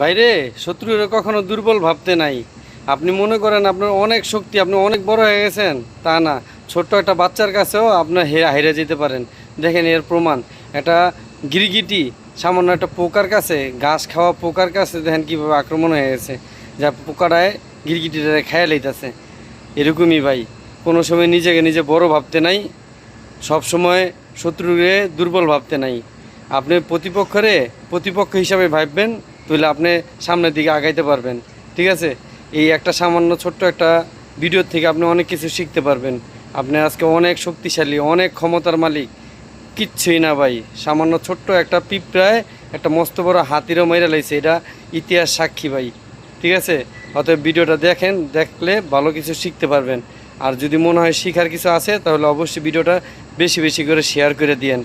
ভাইরে, শত্রুরে কখনো দুর্বল ভাবতে নাই। আপনি মনে করেন আপনার অনেক শক্তি, আপনি অনেক বড় হয়ে গেছেন, তা না। ছোট্ট একটা বাচ্চার কাছেও আপনার হেরে যেতে পারেন। দেখেন এর প্রমাণ। একটা গিরগিটি সামান্য একটা পোকার কাছে, ঘাস খাওয়া পোকার কাছে দেখেন কীভাবে আক্রমণ হয়ে গেছে, যা পোকাটায় গিরগিটিটারে খেয়ে লইতেছে। এরকমই ভাই, কোনো সময় নিজেকে নিজে বড় ভাবতে নাই, সব সময় শত্রুরে দুর্বল ভাবতে নাই। আপনি প্রতিপক্ষ হিসাবে ভাববেন, তাহলে আপনি সামনের দিকে আগাইতে পারবেন। ঠিক আছে? এই একটা সামান্য ছোট্ট একটা ভিডিওর থেকে আপনি অনেক কিছু শিখতে পারবেন। আপনি আজকে অনেক শক্তিশালী, অনেক ক্ষমতার মালিক। কিচ্ছুই না ভাই, সামান্য ছোট্ট একটা পিঁপড়ায় একটা মস্ত বড় হাতিরও মেরে লাইছে, এটা ইতিহাস সাক্ষী ভাই। ঠিক আছে? অতএব ভিডিওটা দেখলে ভালো কিছু শিখতে পারবেন। আর যদি মনে হয় শিখার কিছু আছে, তাহলে অবশ্যই ভিডিওটা বেশি বেশি করে শেয়ার করে দিয়েন।